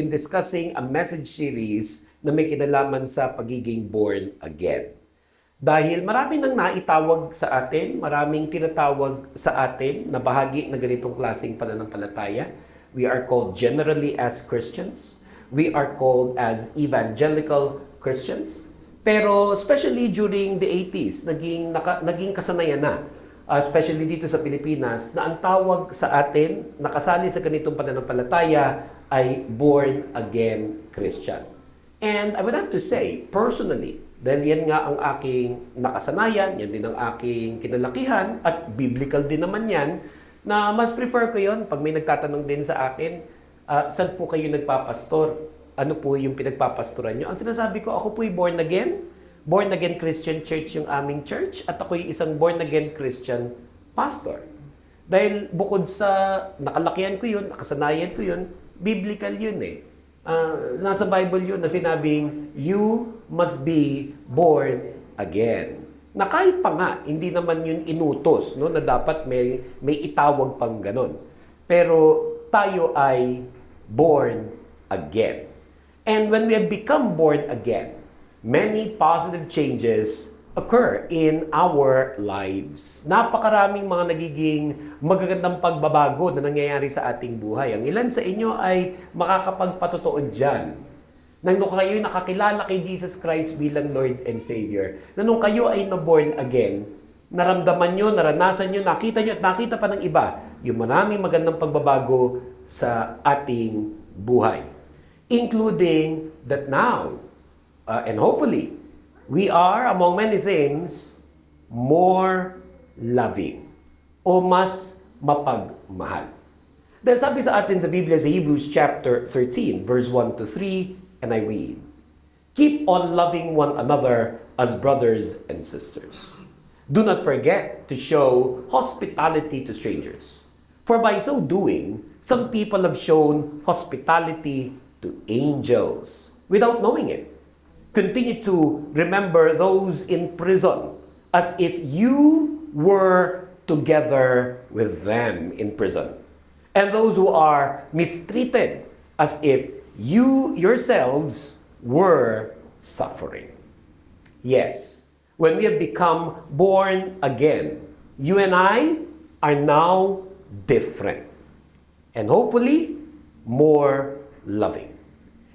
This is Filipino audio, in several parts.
been discussing a message series na may kinalaman sa pagiging born again. Dahil marami nang naitawag sa atin, maraming tinatawag sa atin na bahagi na ganitong klaseng pananampalataya. We are called generally as Christians. We are called as evangelical Christians. Pero especially during the 80s, naging kasanayan na, especially dito sa Pilipinas, na ang tawag sa atin, nakasali sa ganitong pananampalataya, ay born again Christian. And I would have to say, personally, dahil yan nga ang aking nakasanayan, yan din ang aking kinalakihan, at biblical din naman yan, na mas prefer ko yun pag may nagtatanong din sa akin, saan po kayo nagpapastor? Ano po yung pinagpapastoran nyo? Ang sinasabi ko, ako po'y born again. Born again Christian Church yung aming church, at ako'y isang born again Christian pastor. Dahil bukod sa nakalakihan ko yun, nakasanayan ko yun, biblical yun eh. Nasa Bible yun na sinabing, you must be born again. Na kahit pa nga, hindi naman yun inutos, no, na dapat may itawag pang ganon. Pero tayo ay born again. And when we have become born again, many positive changes occur in our lives. Napakaraming mga nagiging magagandang pagbabago na nangyayari sa ating buhay. Ang ilan sa inyo ay makakapagpatotoo dyan. Nung kayo nakakilala kay Jesus Christ bilang Lord and Savior, na nung kayo ay na-born again, naramdaman nyo, naranasan nyo, nakita nyo at nakita pa ng iba yung maraming magandang pagbabago sa ating buhay. Including that now, and hopefully, we are, among many things, more loving o mas mapagmahal. Dahil sabi sa atin sa Biblia sa Hebrews chapter 13, verse 1 to 3, and I read, "Keep on loving one another as brothers and sisters. Do not forget to show hospitality to strangers. For by so doing, some people have shown hospitality to angels without knowing it. Continue to remember those in prison as if you were together with them in prison, and those who are mistreated as if you yourselves were suffering." Yes, when we have become born again, you and I are now different, and hopefully more loving.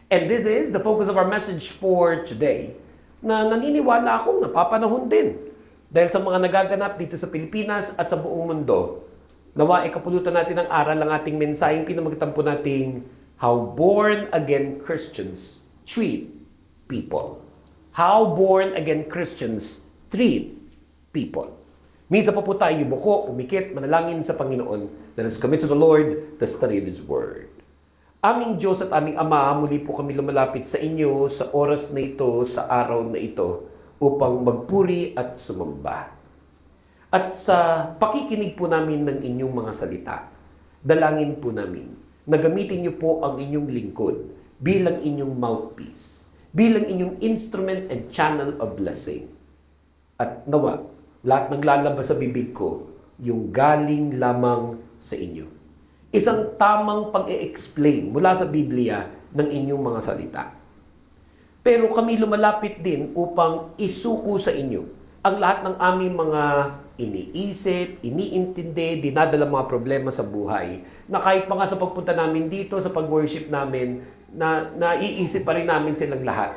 And this is the focus of our message for today, na naniniwala akong napapanahon din. Dahil sa mga nagaganap dito sa Pilipinas at sa buong mundo, nawa ikapulutan natin ang aral ng ating mensaheng pinamagtampo nating How Born Again Christians Treat People. How Born Again Christians Treat People. Minsan pa po tayo buko, umikit, manalangin sa Panginoon. Let us commit to the Lord the study of His Word. Aming Diyos at aming Ama, muli po kami lumalapit sa inyo sa oras na ito, sa araw na ito, upang magpuri at sumamba. At sa pakikinig po namin ng inyong mga salita, dalangin po namin na gamitin niyo po ang inyong lingkod bilang inyong mouthpiece, bilang inyong instrument and channel of blessing. At nawa, lahat ng lalabas sa bibig ko, yung galing lamang sa inyo. Isang tamang pag-e-explain mula sa Biblia ng inyong mga salita. Pero kami lumalapit din upang isuko sa inyo ang lahat ng aming mga iniisip, iniintindi, dinadala mga problema sa buhay, na kahit pa nga sa pagpunta namin dito, sa pag-worship namin, na naiisip pa rin namin silang lahat.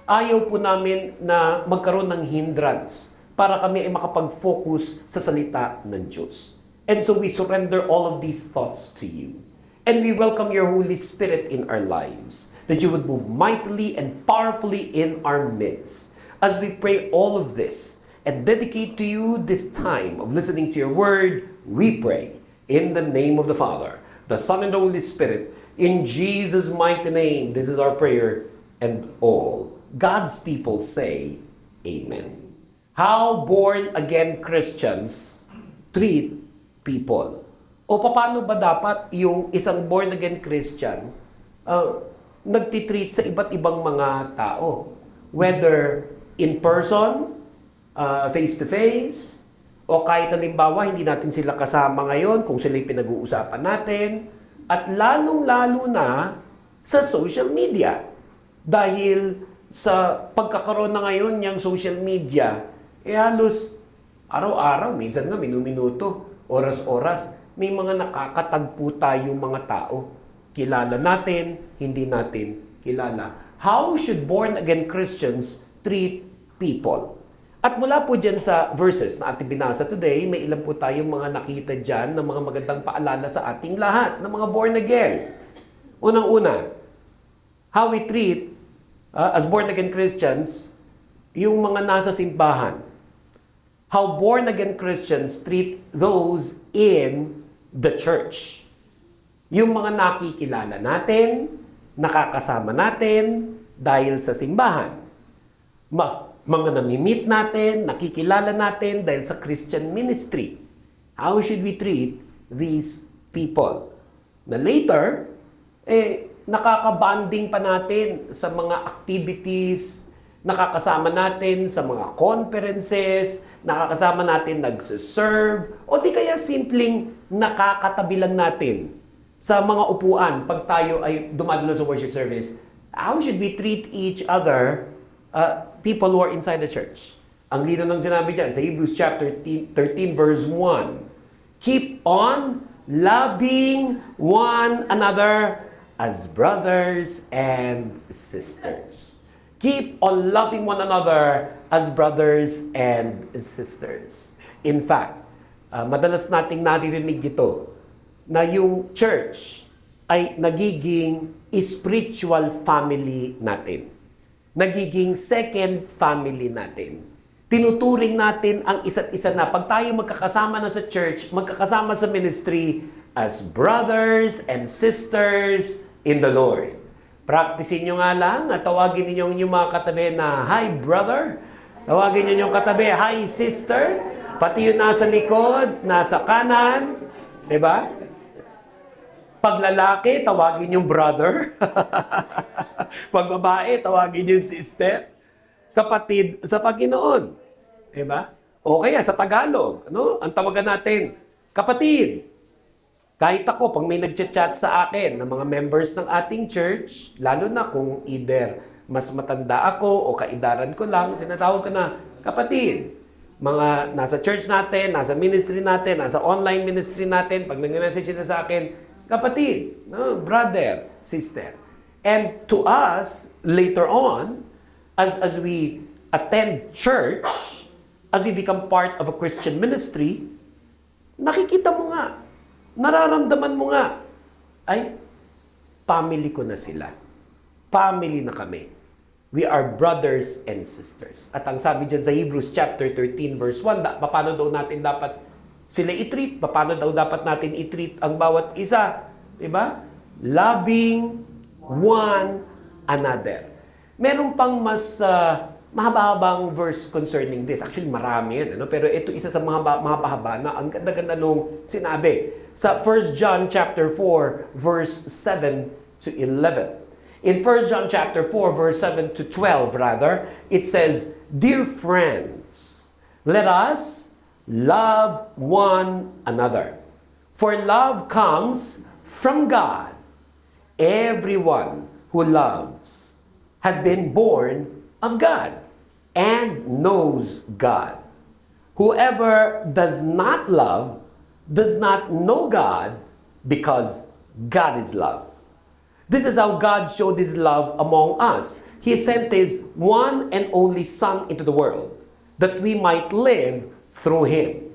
Ayaw po namin na magkaroon ng hindrance para kami ay makapag-focus sa salita ng Diyos. And so we surrender all of these thoughts to you. And we welcome your Holy Spirit in our lives, that you would move mightily and powerfully in our midst. As we pray all of this and dedicate to you this time of listening to your word, we pray in the name of the Father, the Son, and the Holy Spirit. In Jesus' mighty name, this is our prayer, and all God's people say, Amen. How born again Christians treat people. O paano ba dapat yung isang born again Christian nagtitreat sa iba't ibang mga tao? Whether in person, face to face, o kahit halimbawa hindi natin sila kasama ngayon kung sila'y pinag-uusapan natin, at lalong-lalo na sa social media. Dahil sa pagkakaroon na ngayon niyang social media, halos araw-araw, minsan nga minuminuto, oras-oras, may mga nakakatagpo tayong mga tao. Kilala natin, hindi natin kilala. How should born-again Christians treat people? At mula po dyan sa verses na ating binasa today, may ilan po tayong mga nakita dyan na mga magandang paalala sa ating lahat, na mga born-again. Unang-una, how we treat as born-again Christians, yung mga nasa simbahan. How born-again Christians treat those in the church. Yung mga nakikilala natin, nakakasama natin dahil sa simbahan. Mga nami-meet natin, nakikilala natin dahil sa Christian ministry. How should we treat these people? Na later, nakakabanding pa natin sa mga activities, nakakasama natin sa mga conferences, nakakasama natin nagsiserve, o di kaya simpleng nakakatabi lang natin sa mga upuan pag tayo ay dumadalo sa worship service. How should we treat each other, people who are inside the church? Ang lino ng sinabi dyan sa Hebrews chapter 13 verse 1. Keep on loving one another as brothers and sisters. Keep on loving one another as brothers and sisters. In fact, madalas nating naririnig ito na yung church ay nagiging spiritual family natin. Nagiging second family natin. Tinuturing natin ang isa't isa na pag tayo magkakasama na sa church, magkakasama sa ministry as brothers and sisters in the Lord. Practicein nyo nga lang at tawagin ninyo yung mga katabi na, "Hi brother." Tawagin nyo yung katabi, "Hi sister." Pati yung nasa likod, nasa kanan. Diba? Pag lalaki, tawagin yung brother. Pag babae, tawagin yung sister. Kapatid sa Panginoon. Diba? O kaya sa Tagalog, ano? Ang tawagan natin, kapatid. Kahit ako, pag may nagchat-chat sa akin ng mga members ng ating church, lalo na kung either mas matanda ako o kaidaran ko lang, sinatawag ko na, kapatid. Mga nasa church natin, nasa ministry natin, nasa online ministry natin, pag nag-message na sa akin, kapatid, no? Brother, sister. And to us, later on, as we attend church, as we become part of a Christian ministry, nakikita mo nga, nararamdaman mo nga, ay, family ko na sila. Family na kami. We are brothers and sisters. At ang sabi dyan sa Hebrews chapter 13 verse 1, paano daw natin dapat sila i-treat? Paano daw dapat natin i-treat ang bawat isa? Diba? Loving one another. Meron pang mas mahaba-habang verse concerning this. Actually, marami yan. Ano? Pero ito isa sa mga mahaba-haba na ang ganda-ganda nung sinabi. Sa 1 John chapter 4, verse 7 to 11. In 1 John chapter 4, verse 7 to 12, rather, it says, "Dear friends, let us love one another. For love comes from God. Everyone who loves has been born of God and knows God. Whoever does not love does not know God, because God is love. This is how God showed His love among us. He sent His one and only Son into the world, that we might live through Him.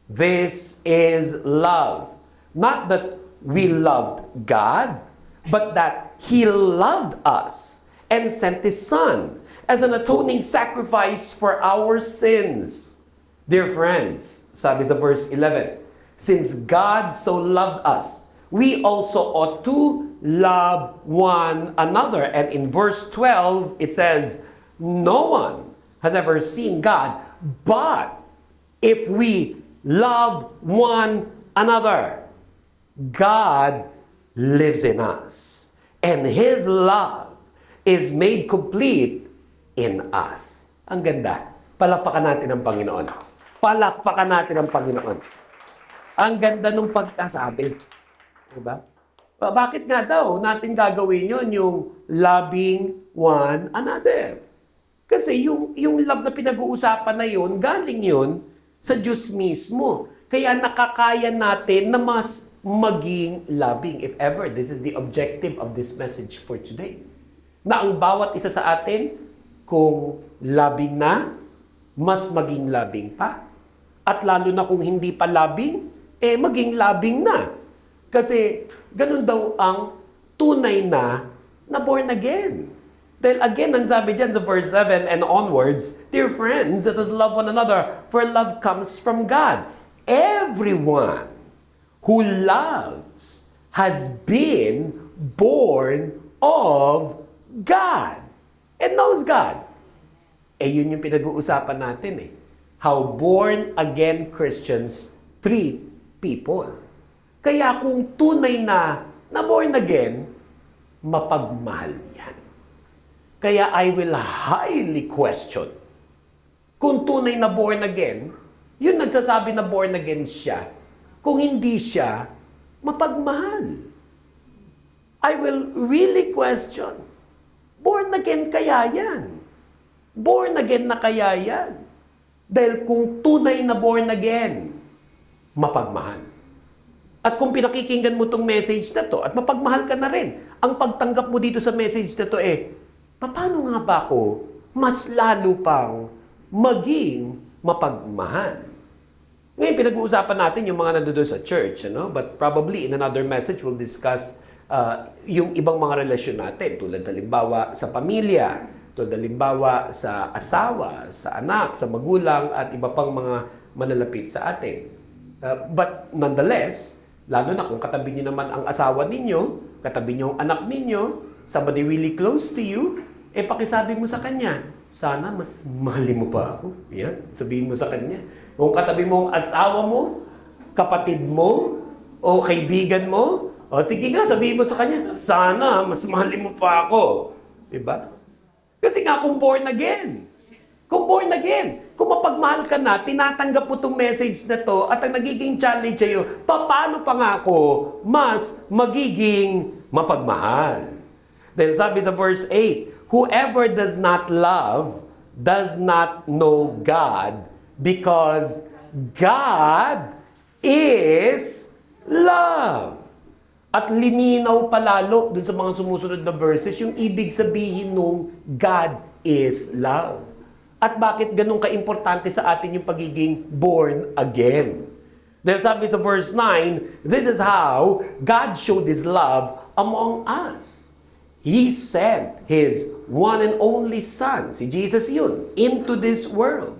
This is love. Not that we loved God, but that He loved us and sent His Son as an atoning sacrifice for our sins. Dear friends, sabi sa verse 11, since God so loved us, we also ought to love one another. And in verse 12, it says, no one has ever seen God, but if we love one another, God lives in us, and His love is made complete in us. Ang ganda. Palakpakan natin ang Panginoon. Palakpakan natin ang Panginoon. Ang ganda nung pagkasabi. Diba? Bakit nga daw natin gagawin yon yung loving one another? Kasi yung love na pinag-uusapan na yon, galing yon sa Diyos mismo. Kaya nakakaya natin na mas maging loving. If ever, this is the objective of this message for today. Na ang bawat isa sa atin, kung loving na, mas maging loving pa. At lalo na kung hindi pa loving, maging loving na. Kasi ganun daw ang tunay na born again. Dahil again, ang sabi dyan sa verse 7 and onwards, "Dear friends, let us love one another, for love comes from God. Everyone who loves has been born of God and knows God." Yun yung pinag-uusapan natin How born-again Christians treat people. Kaya kung tunay na born again, mapagmahal yan. Kaya I will highly question kung tunay na born again, yun nagsasabi na born again siya, kung hindi siya, mapagmahal. I will really question, born again kaya yan? Born again na kaya yan? Dahil kung tunay na born again, mapagmahal. At kung pinakikinggan mo tong message na to, at mapagmahal ka na rin, ang pagtanggap mo dito sa message na to paano nga ba ako mas lalo pang maging mapagmahal? Ngayon, pinag-uusapan natin yung mga nandoon sa church, But probably in another message, we'll discuss yung ibang mga relasyon natin, tulad halimbawa sa pamilya, tulad halimbawa sa asawa, sa anak, sa magulang, at iba pang mga malalapit sa atin. But nonetheless, lalo na kung katabi niyo naman ang asawa ninyo, katabi niyo ang anak ninyo, somebody really close to you, pakisabi mo sa kanya, sana mas mahalin mo pa ako. Yan, sabihin mo sa kanya. Kung katabi mo ang asawa mo, kapatid mo, o kaibigan mo, sige nga, sabihin mo sa kanya, sana mas mahalin mo pa ako. Diba? Kasi nga, kung born again, kung mapagmahal ka na, tinatanggap mo itong message na to, at ang nagiging challenge sa'yo, paano pa nga ako mas magiging mapagmahal? Dahil sabi sa verse 8, "Whoever does not love does not know God, because God is love." At lininaw palalo dun sa mga sumusunod na verses yung ibig sabihin nung God is love. At bakit ganun ka-importante sa atin yung pagiging born again? Dahil sabi sa verse 9, "This is how God showed His love among us. He sent His one and only Son," si Jesus yun, "into this world,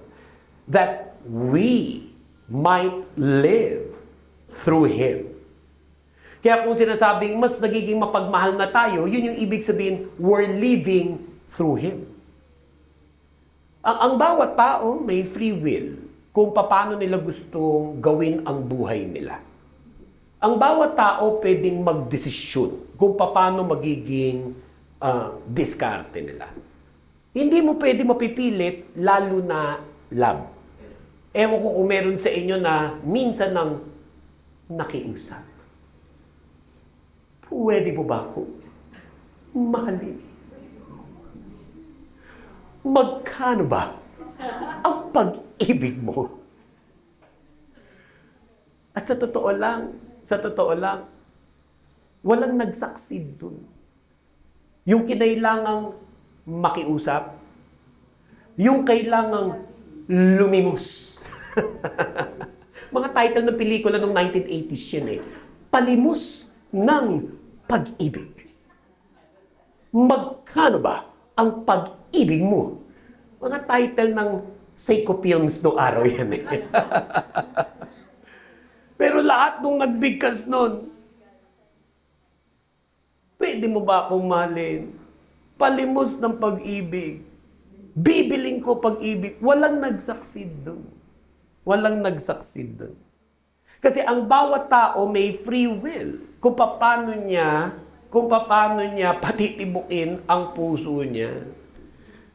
that we might live through Him." Kaya kung sinasabing mas nagiging mapagmahal na tayo, yun yung ibig sabihin, we're living through Him. Ang bawat tao may free will kung paano nila gustong gawin ang buhay nila. Ang bawat tao pwedeng magdesisyon kung paano magiging diskarte nila. Hindi mo pwede mapipilit, lalo na love. Ewan ko kung meron sa inyo na minsan nang nakiusap. Pwede mo ba ako mahalin? Magkano ba ang pag-ibig mo? At sa totoo lang, walang nag-succeed dun. Yung kinailangang makiusap, yung kailangang lumimos. Mga title ng pelikula noong 1980s yun Palimos ng pag-ibig. Magkano ba ang pag-ibig mo? Mga title ng Seiko Films noong araw yan Pero lahat nung nagbigkas nun, pwede mo ba akong mahalin? Palimos ng pag-ibig. Bibiling ko pag-ibig. Walang nag-succeed dun. Kasi ang bawat tao may free will kung paano niya patitibukin ang puso niya.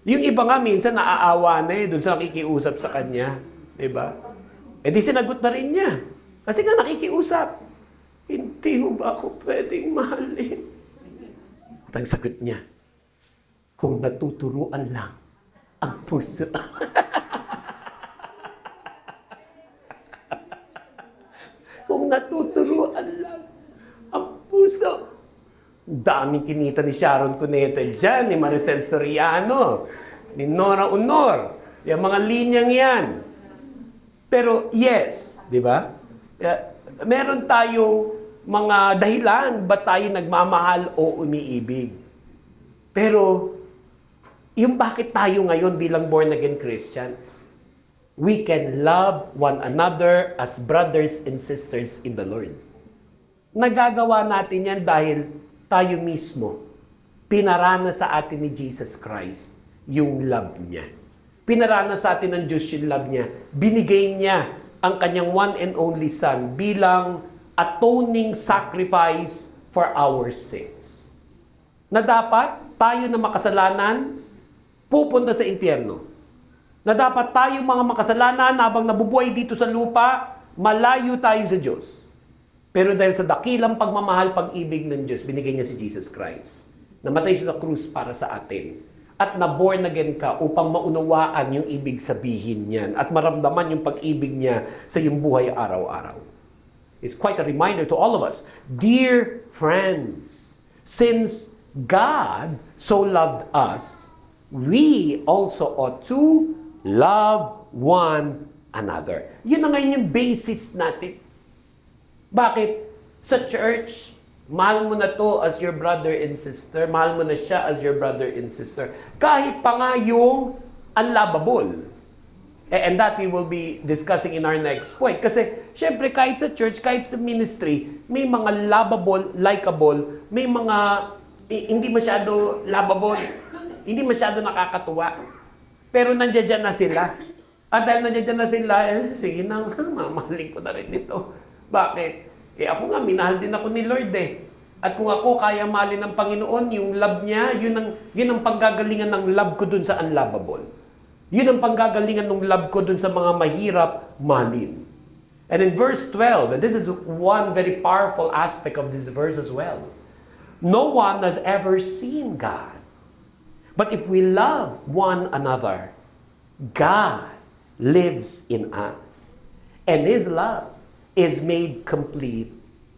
Yung iba nga minsan naaawa na dun sa nakikiusap sa kanya. Diba? Di sinagot na rin niya. Kasi nga nakikiusap. hindi mo ba ako pwedeng mahalin? At ang sagot niya, kung natuturuan lang ang puso. Kung natuturuan lang ang puso. Daming kinita ni Sharon Cuneta dyan, ni Maricel Soriano, ni Nora Honor, yung mga linyang yan. Pero yes, di ba? Meron tayong mga dahilan ba't tayo nagmamahal o umiibig. Pero yung bakit tayo ngayon bilang born-again Christians, we can love one another as brothers and sisters in the Lord. Nagagawa natin yan dahil tayo mismo, pinarana sa atin ni Jesus Christ yung love niya. Pinarana sa atin ng Diyos yung love niya. Binigay niya ang kanyang one and only Son bilang atoning sacrifice for our sins. Na dapat tayo na makasalanan, pupunta sa impyerno. Na dapat tayo mga makasalanan habang nabubuhay dito sa lupa, malayo tayo sa Diyos. Pero dahil sa dakilang pagmamahal, pag-ibig ng Diyos, binigay niya si Jesus Christ. Namatay siya sa krus para sa atin. At na-born again ka upang maunawaan yung ibig sabihin niyan at maramdaman yung pag-ibig niya sa iyong buhay araw-araw. It's quite a reminder to all of us. Dear friends, since God so loved us, we also ought to love one another. Yun na ngayon yung basis natin. Bakit? Sa church, mahal mo na to as your brother and sister. Mahal mo na siya as your brother and sister. Kahit pa nga yung unlovable. And that we will be discussing in our next point. Kasi, syempre, kahit sa church, kahit sa ministry, may mga lovable, likable, may mga hindi masyado lovable, hindi masyado nakakatuwa. Pero nandiyan na sila. At dahil nandiyan na sila, sige na, mamahalin ko na rin ito. Bakit? Ako nga, minahal din ako ni Lord eh. At kung ako kaya mahalin ng Panginoon, yung love niya, yun ang panggagalingan ng love ko dun sa unlovable. Yun ang panggagalingan ng love ko dun sa mga mahirap mahalin. And in verse 12, and this is one very powerful aspect of this verse as well. No one has ever seen God. But if we love one another, God lives in us. And His love is made complete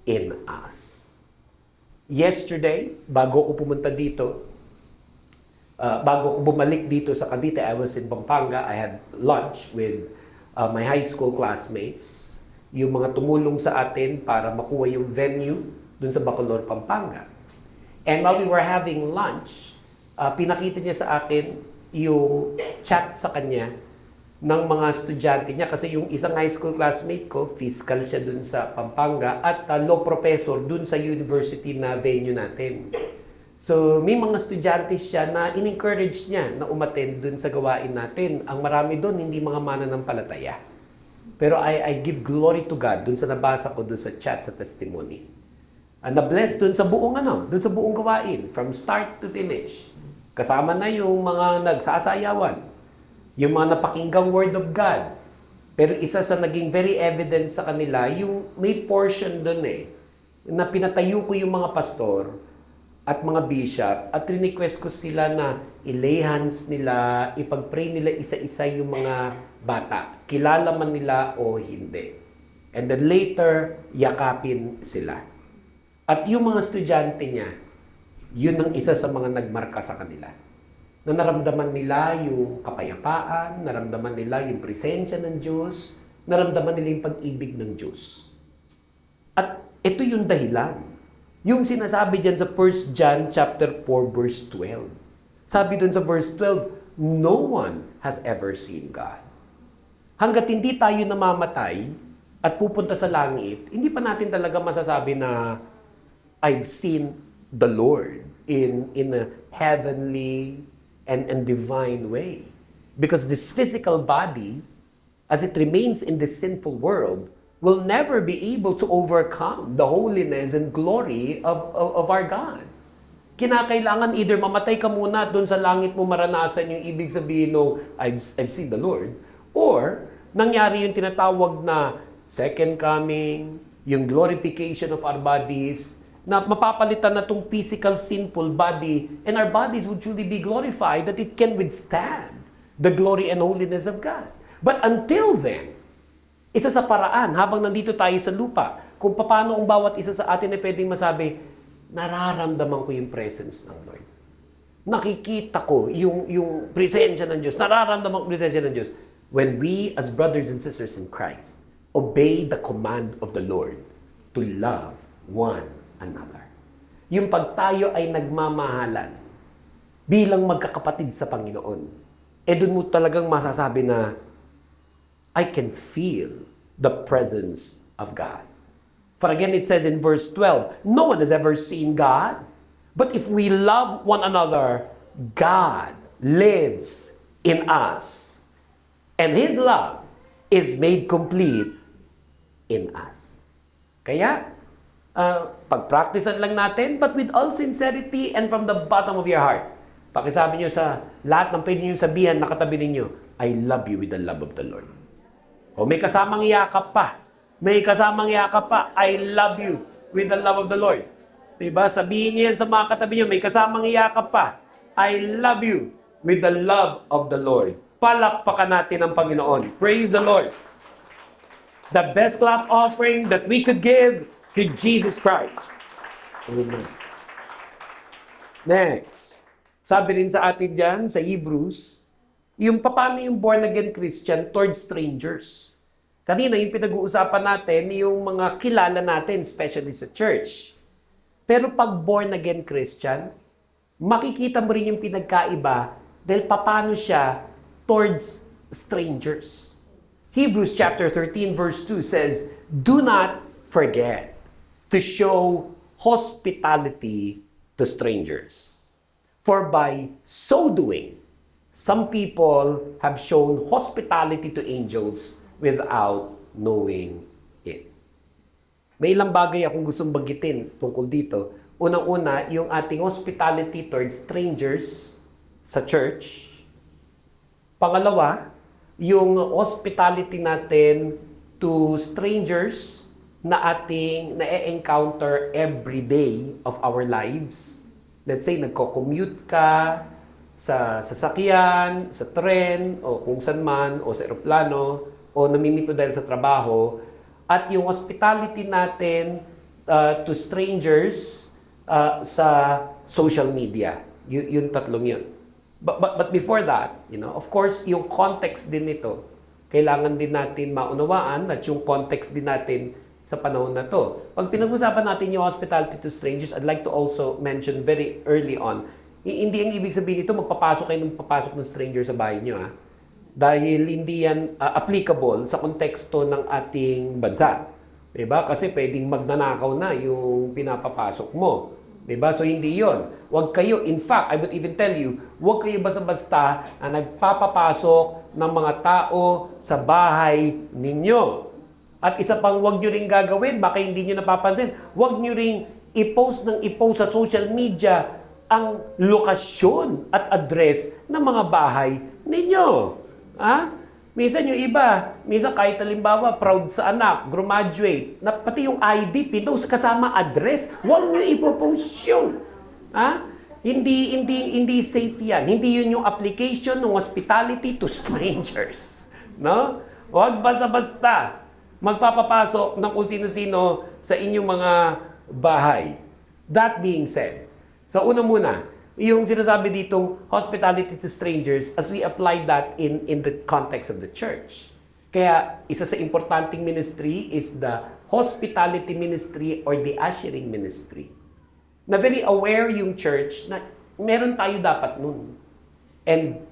in us. Yesterday, bago ko pumunta dito, bago ko bumalik dito sa Cavite, I was in Pampanga. I had lunch with my high school classmates, yung mga tumulong sa atin para makuha yung venue dun sa Bacolor, Pampanga. And while we were having lunch, pinakita niya sa akin yung chat sa kanya ng mga estudyante niya kasi yung isang high school classmate ko, fiscal siya dun sa Pampanga at law professor dun sa university na venue natin. So, may mga estudyante siya na in-encourage niya na umattend dun sa gawain natin. Ang marami dun, hindi mga mananampalataya. Pero I give glory to God dun sa nabasa ko dun sa chat, sa testimony. Na-bless dun sa buong dun sa buong gawain, from start to finish. Kasama na yung mga nagsasayawan. Yung mga napakinggang word of God. Pero isa sa naging very evident sa kanila, yung may portion doon na pinatayo ko yung mga pastor at mga bishop at request ko sila na i-lay hands nila, ipag-pray nila isa-isa yung mga bata. Kilala man nila o hindi. And then later, yakapin sila. At yung mga estudyante niya, yun ang isa sa mga nagmarka sa kanila. Na naramdaman nila yung kapayapaan, naramdaman nila yung presensya ng Diyos, naramdaman nila yung pag-ibig ng Diyos. At ito yung dahilan. Yung sinasabi dyan sa 1 John chapter 4 verse 12. Sabi dun sa verse 12, no one has ever seen God. Hanggat hindi tayo namamatay at pupunta sa langit, hindi pa natin talaga masasabi na I've seen the Lord in a heavenly and divine way. Because this physical body, as it remains in this sinful world, will never be able to overcome the holiness and glory of our God. Kinakailangan either mamatay ka muna at doon sa langit mo maranasan yung ibig sabihin ng I've seen the Lord, or nangyari yung tinatawag na second coming, yung glorification of our bodies, na mapapalitan na itong physical sinful body, and our bodies would truly be glorified that it can withstand the glory and holiness of God. But until then, isa sa paraan, habang nandito tayo sa lupa, kung paano ang bawat isa sa atin ay pwedeng masabi, nararamdaman ko yung presence ng Lord. Nakikita ko yung presensya ng Diyos. Nararamdaman ko yung presensya ng Diyos. When we, as brothers and sisters in Christ, obey the command of the Lord to love one another. Yung pag tayo ay nagmamahalan bilang magkakapatid sa Panginoon, doon mo talagang masasabi na, I can feel the presence of God. For again, it says in verse 12, no one has ever seen God, but if we love one another, God lives in us, and His love is made complete in us. Kaya, pag-practicean lang natin, but with all sincerity and from the bottom of your heart. Pakisabi nyo sa lahat ng pwede nyo sabihan na katabi ninyo, I love you with the love of the Lord. O may kasamang yakap pa. May kasamang yakap pa, I love you with the love of the Lord. Diba? Sabihin niyo yan sa mga katabi niyo, may kasamang yakap pa, I love you with the love of the Lord. Palakpakan natin ang Panginoon. Praise the Lord. The best clap offering that we could give to Jesus Christ. Amen. Next. Sabi rin sa atin dyan, sa Hebrews, yung paano yung born-again Christian towards strangers. Kanina, yung pinag-uusapan natin, yung mga kilala natin, especially sa church. Pero pag born-again Christian, makikita mo rin yung pinagkaiba dahil paano siya towards strangers. Hebrews chapter 13 verse 2 says, do not forget to show hospitality to strangers. For by so doing, some people have shown hospitality to angels without knowing it. May ilang bagay akong gustong bagitin tungkol dito. Unang-una, yung ating hospitality towards strangers sa church. Pangalawa, yung hospitality natin to strangers na ating na-encounter every day of our lives. Let's say, nagko-commute ka sa sasakyan, sa tren, o kung saan man, o sa eroplano, o namimito dahil sa trabaho, at yung hospitality natin to strangers sa social media. Yung tatlong yun. But before that, of course, yung context din nito, kailangan din natin maunawaan at yung context din natin sa panahon na to. Pag pinag-usapan natin yung hospitality to strangers, I'd like to also mention very early on, hindi ang ibig sabihin nito, magpapasok kayo ng papasok ng stranger sa bahay nyo, dahil hindi yan applicable sa konteksto ng ating bansa. Diba? Kasi pwedeng magnanakaw na yung pinapapasok mo. Diba? So hindi yon. Huwag kayo, in fact, I would even tell you, huwag kayo basta-basta na nagpapapasok ng mga tao sa bahay ninyo. At isa pang huwag nyo rin gagawin, baka hindi nyo napapansin, huwag nyo rin i-post sa social media ang lokasyon at address ng mga bahay ninyo. Minsan yung iba, minsan kahit halimbawa, proud sa anak, graduate, na pati yung ID, pinost kasama address, huwag nyo ipopost yun. Hindi safe yan. Hindi yun yung application ng hospitality to strangers. No? Huwag basta-basta magpapapasok ng kung sino-sino sa inyong mga bahay. That being said, so una muna, yung sinasabi ditong hospitality to strangers as we apply that in the context of the church. Kaya isa sa importanteng ministry is the hospitality ministry or the ushering ministry. Na very aware yung church na meron tayo dapat nun. And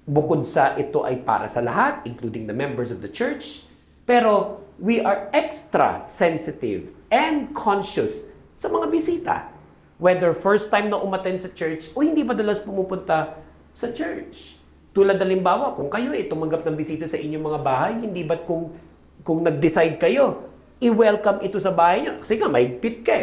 bukod sa ito ay para sa lahat, including the members of the church, pero we are extra sensitive and conscious sa mga bisita. Whether first time na umattend sa church o hindi madalas pumupunta sa church. Tulad halimbawa, kung kayo tumanggap ng bisita sa inyong mga bahay, hindi ba't kung nag-decide kayo, i-welcome ito sa bahay niyo? Kasi nga, mahigpit ka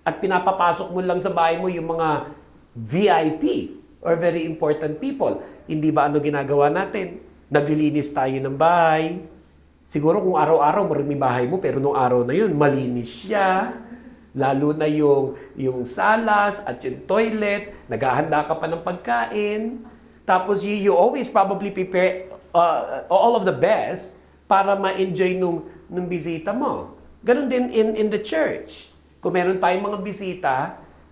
At pinapapasok mo lang sa bahay mo yung mga VIP or very important people. Hindi ba ano ginagawa natin? Naglilinis tayo ng bahay. Siguro kung araw-araw marami bahay mo, pero nung araw na yun, malinis siya. Lalo na yung salas at yung toilet, naghahanda ka pa ng pagkain. Tapos you always probably prepare all of the best para ma-enjoy nung bisita mo. Ganon din in the church. Kung meron tayong mga bisita,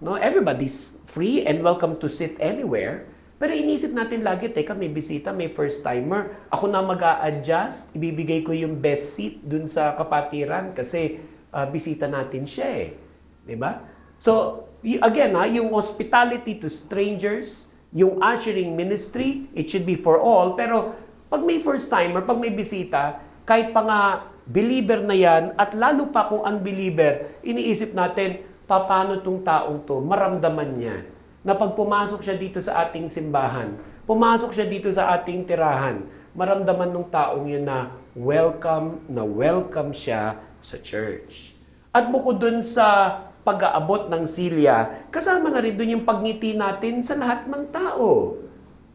no, everybody's free and welcome to sit anywhere. Pero inisip natin lagi, teka, may bisita, may first-timer. Ako na mag-a-adjust, ibibigay ko yung best seat dun sa kapatiran kasi bisita natin siya eh. Diba? So, again, yung hospitality to strangers, yung ushering ministry, it should be for all. Pero pag may first-timer, pag may bisita, kahit pa nga believer na yan, at lalo pa kung unbeliever, iniisip natin, paano tong taong to, maramdaman niya na pag pumasok siya dito sa ating simbahan, pumasok siya dito sa ating tirahan, maramdaman ng taong yun na welcome siya sa church. At bukod dun sa pag-aabot ng silya, kasama na rin dun yung pagngiti natin sa lahat ng tao.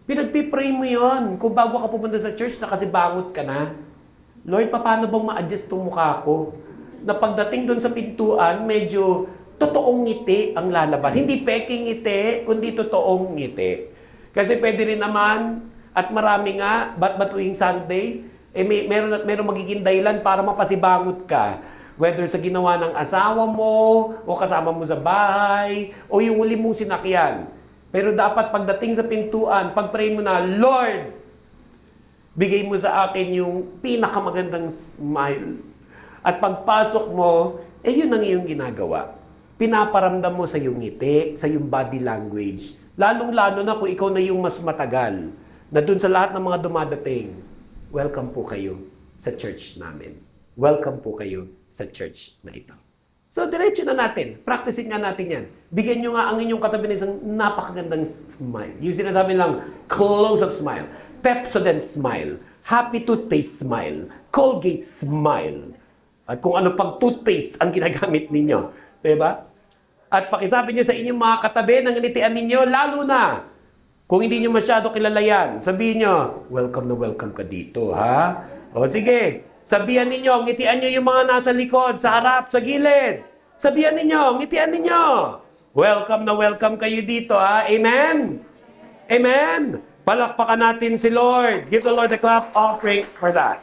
Pinagpipray mo yun. Kung bago ka pupunta sa church, nakasibangot ka na. Lord, paano bang ma-adjust itong mukha ko? Na pagdating dun sa pintuan, medyo totoong ngiti ang lalabas. Hindi peking ngiti, kundi totoong ngiti. Kasi pwede rin naman, at marami nga, ba't tuwing Sunday, meron magiging dahilan para mapasibangot ka. Whether sa ginawa ng asawa mo, o kasama mo sa bahay, o yung uli mong sinakyan. Pero dapat pagdating sa pintuan, pag-pray mo na, Lord, bigay mo sa akin yung pinakamagandang smile. At pagpasok mo, yun ang iyong ginagawa. Pinaparamdam mo sa iyong ngiti, sa iyong body language. Lalong-lalo na kung ikaw na yung mas matagal, na dun sa lahat ng mga dumadating, welcome po kayo sa church namin. Welcome po kayo sa church na ito. So, diretso na natin. Practicing nga natin yan. Bigyan nyo nga ang inyong katabi ng isang napakagandang smile. Yung sinasabi lang, close-up smile, Pepsodent smile, Happy Toothpaste smile, Colgate smile. At kung ano pang toothpaste ang ginagamit ninyo. Diba? At pakisabi nyo sa inyong mga katabi ng nganitian ninyo, lalo na kung hindi nyo masyado kilala yan, sabihin nyo, welcome na welcome ka dito, ha? O sige, sabihan ninyo, ngitian nyo yung mga nasa likod, sa harap, sa gilid. Sabihan ninyo, ngitian ninyo. Welcome na welcome kayo dito, ha? Amen? Amen? Palakpakan natin si Lord. Give the Lord a clap offering for that.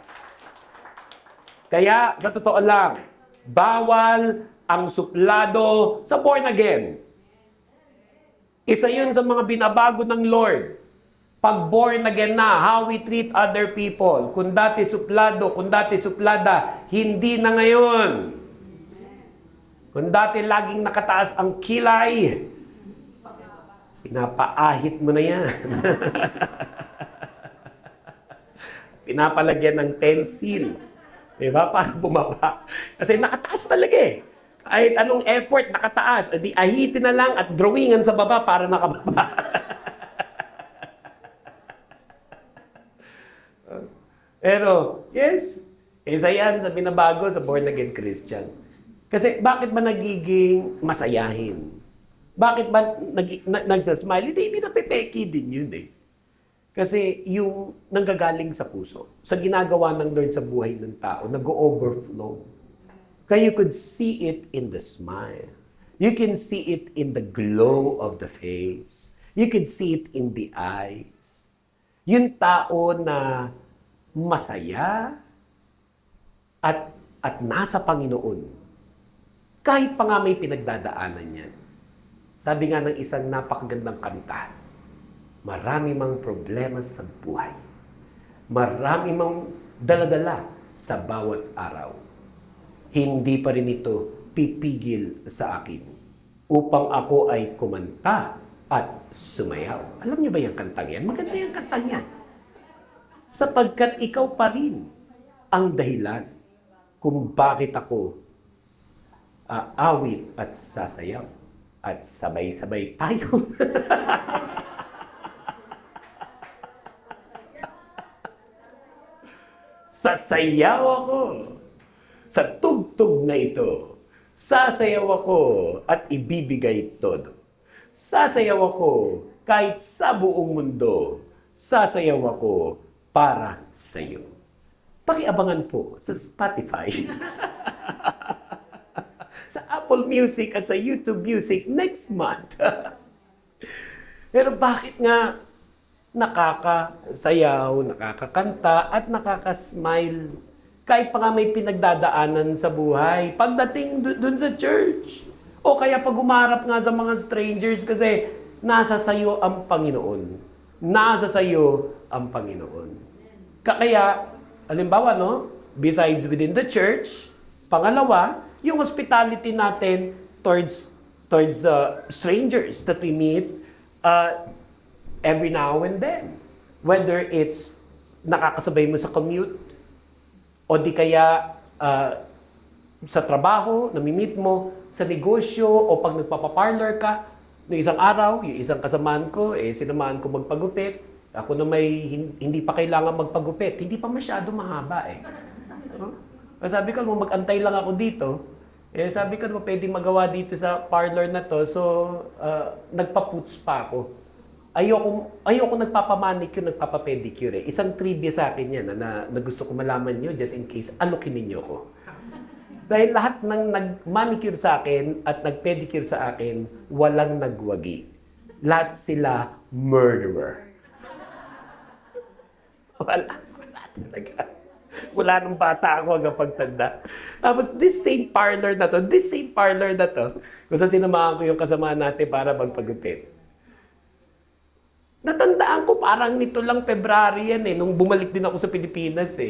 Kaya, sa totoo lang, bawal ang suplado sa born again. Isa yun sa mga binabago ng Lord. Pag born again na, how we treat other people. Kung dati suplado, kung dati suplada, hindi na ngayon. Kung dati laging nakataas ang kilay, pinapaahit mo na yan. Pinapalagyan ng pencil. Diba? Para bumaba. Kasi nakataas talaga eh. Kahit anong effort, nakataas. Di ahitin na lang at drawingan sa baba para nakababa. Pero, yes, isa yan sa binabago sa born-again Christian. Kasi bakit ba nagiging masayahin? Bakit ba nagsasmile? Hindi napipeki din yun eh. Kasi yung nanggagaling sa puso, sa ginagawa ng Lord sa buhay ng tao, nag-overflow. Kaya you could see it in the smile. You can see it in the glow of the face. You can see it in the eyes. Yung tao na masaya at nasa Panginoon, kahit pa nga may pinagdadaanan yan. Sabi nga ng isang napakagandang kanta, marami mang problema sa buhay. Marami mang daladala sa bawat araw. Hindi pa rin ito pipigil sa akin upang ako ay kumanta at sumayaw. Alam niyo ba yung kantang yan? Maganda yung kantang yan. Sapagkat ikaw pa rin ang dahilan kung bakit ako aawit at sasayaw at sabay-sabay tayo. Sasayaw ako sa tugtog na ito. Sasayaw ako at ibibigay todo. Sasayaw ako kahit sa buong mundo. Sasayaw ako para sa iyo. pakiabangan po sa Spotify, sa Apple Music at sa YouTube Music next month. Pero bakit nga nakakasayaw, nakakakanta, at nakakasmile kahit pa nga may pinagdadaanan sa buhay pagdating dun sa church? O kaya pag umarap nga sa mga strangers kasi nasa sayo ang Panginoon. Nasa sayo ang Panginoon. Kaya, halimbawa, no? Besides within the church, pangalawa, yung hospitality natin towards strangers that we meet every now and then. Whether it's nakakasabay mo sa commute, o di kaya sa trabaho, namimit mo, sa negosyo, o pag nagpapaparlor ka, noong isang araw, yung isang kasamaan ko, sinamahan ko magpagupit. Ako na may hindi pa kailangan magpagupit. Hindi pa masyado mahaba Sabi ko, mag-antay lang ako dito. Sabi ko, pwede magawa dito sa parlor na to. So, nagpa-puts pa ako. Ayoko nagpapamanicure, nagpapapedicure. Isang trivia sa akin yan na gusto ko malaman nyo just in case alokin ninyo ko. Dahil lahat ng nag-manicure sa akin at nag-pedicure sa akin, walang nagwagi. Lahat sila murderer. Wala talaga. Wala nung bata ako hanggang pagtanda. Tapos this same parlor na to, kung saan sinamahan ko yung kasama natin para magpagupit. Natandaan ko parang nito lang February yan nung bumalik din ako sa Pilipinas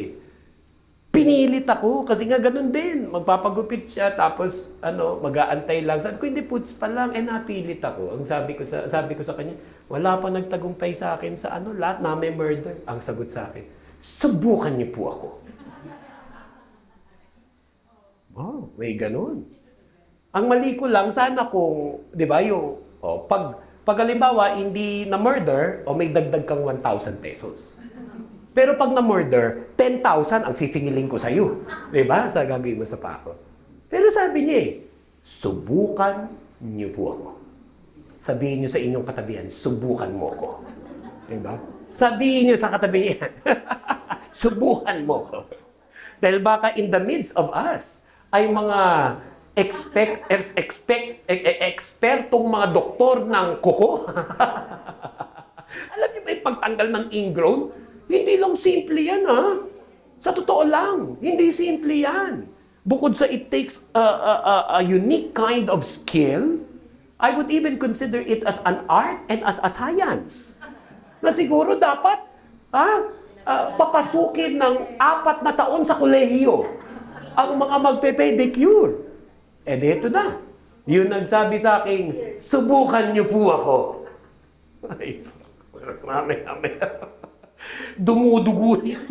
Pinilit ako kasi nga ganun din. Magpapagupit siya tapos mag-aantay lang. Sabi ko, hindi, puts pa lang. Napilit ako. Ang sabi ko sa kanya, wala pa nagtagumpay sa akin sa lahat na may murder. Ang sagot sa akin, subukan niyo po ako. Oh, may ganun. Ang mali ko lang, sana kung, di ba, yung, pag halimbawa, hindi na murder, may dagdag kang 1,000 pesos. Pero pag na-murder, 10,000 ang sisingilin ko sa'yo. Diba? Sa gagawin mo sa pako. Pero sabi niya subukan niyo po ako. Sabihin niyo sa inyong katabihan, subukan mo ako. Diba? Sabihin niyo sa katabihan, subukan mo ako. Dahil baka in the midst of us, ay mga ekspertong mga doktor ng kuko. Alam niyo ba yung pagtanggal ng ingrown? Hindi lang simple yan, Sa totoo lang, hindi simple yan. Bukod sa it takes a unique kind of skill, I would even consider it as an art and as a science. Na siguro dapat, papasukin ng 4 na taon sa kolehiyo ang mga magpe-pedicure. Dito na. Yung nagsabi sa akin, subukan niyo po ako. Ay, mamaya. Dumudugo niya.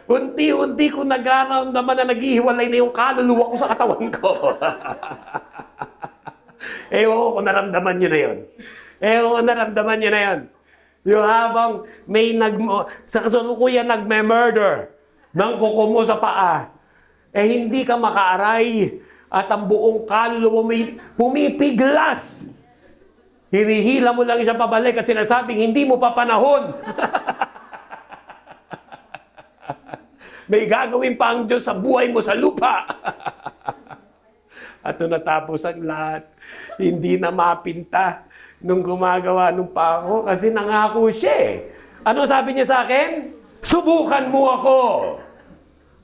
Unti-unti ko nag-aramdaman na naghihiwalay na yung kaluluwa ko sa katawan ko. Ewan ko kung naramdaman nyo na yun. Yung habang may sa kasalukuyan nagme-murder ng kuko mo sa paa, hindi ka makaaray. At ang buong kaluluwa may pumipiglas. Hinihila mo lang siya pabalik at sinasabing, hindi mo pa panahon. May gagawin pa ang Diyos sa buhay mo sa lupa. At nung natapos ang lahat, hindi na mapinta nung gumagawa nung pako kasi nangako siya Ano sabi niya sa akin? Subukan mo ako.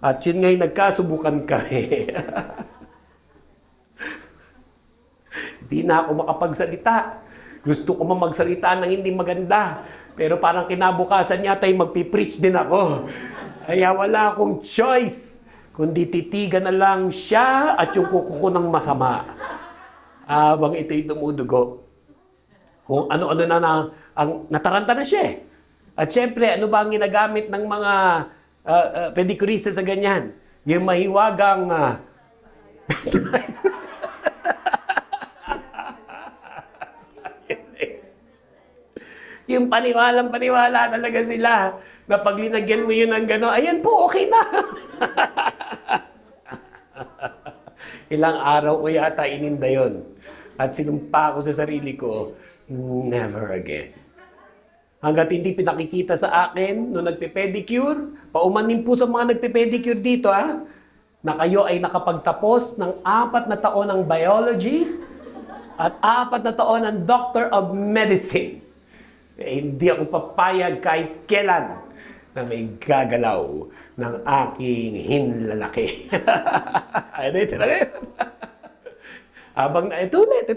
At yun ngayon, nagkasubukan kami. Hindi na ako makapagsalita. Gusto ko magsalita ng hindi maganda. Pero parang kinabukasan yata ay magpipreach din ako. Kaya wala akong choice. Kundi titigan na lang siya at yung kuko ko ng masama. Habang ito'y dumudugo. Kung ano-ano na ang nataranta na siya. At syempre, ano ba ang ginagamit ng mga pedicurista sa ganyan? Yung mahiwagang yung paniwalang-paniwala talaga sila na pag linagyan mo yun ng gano'n, ayan po, okay na. Ilang araw ko yata ininda yun. At sinumpa ko sa sarili ko, never again. Hanggat hindi pinakikita sa akin nung nagpe-pedicure, paumanin po sa mga nagpe-pedicure dito na kayo ay nakapagtapos ng 4 na taon ng biology at 4 na taon ng Doctor of Medicine. Hindi ako papayag kahit kailan na may gagalaw ng aking hinlalaki. Ano ito na yun? Habang ito ulit.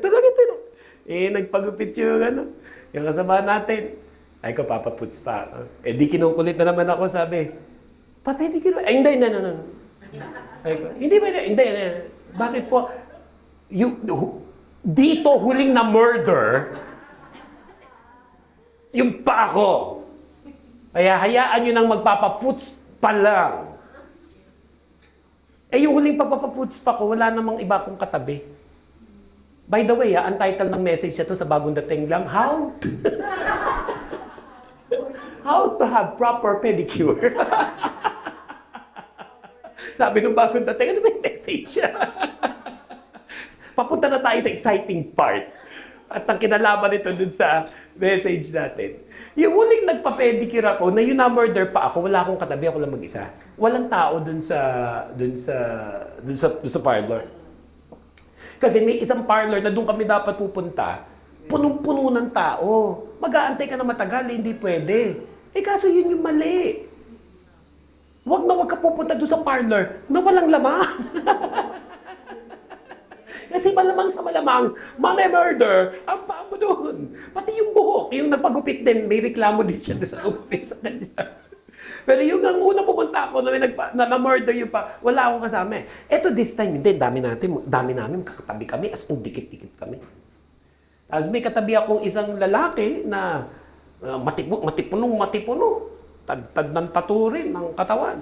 Nagpagupit yung kasama natin. Ay ko, papaputs pa. Di kinukulit na naman ako, sabi, papedicure ba? Hindi. Ay ko, hindi. Bakit po? Dito huling na murder, yung pa ako. Kaya hayaan nyo nang magpapaputs pa lang. Yung huling papaputs pa ko, wala namang iba kong katabi. By the way, ang title ng message ito sa bagong dating lang, How to have proper pedicure. Sabi nung bagong dating, ano ba yung message? Papunta na tayo sa exciting part. At ang kinalaman nito dun sa message natin. Yung huling nagpa-pedicure ako, na yun na-murder pa ako, wala akong katabi, ako lang mag-isa. Walang tao dun sa parlor. Kasi may isang parlor na doon kami dapat pupunta, punong-puno ng tao. Mag-aantay ka na matagal, hindi pwede. Kaso yun yung mali. Huwag ka pupunta doon sa parlor na walang lamang. Kasi malamang sa malamang, murder ang paa mo doon. Pati yung buhok, yung napagupit din, may reklamo din siya doon sa upit sa kanya. Pero yung ang unang pupunta ako na murder yung pa, wala akong kasama. Eto this time, hindi, dami namin, kakatabi kami, as in dikit-dikit kami. Tapos may katabi akong isang lalaki na matipuno. Tad ng taturin ng katawan.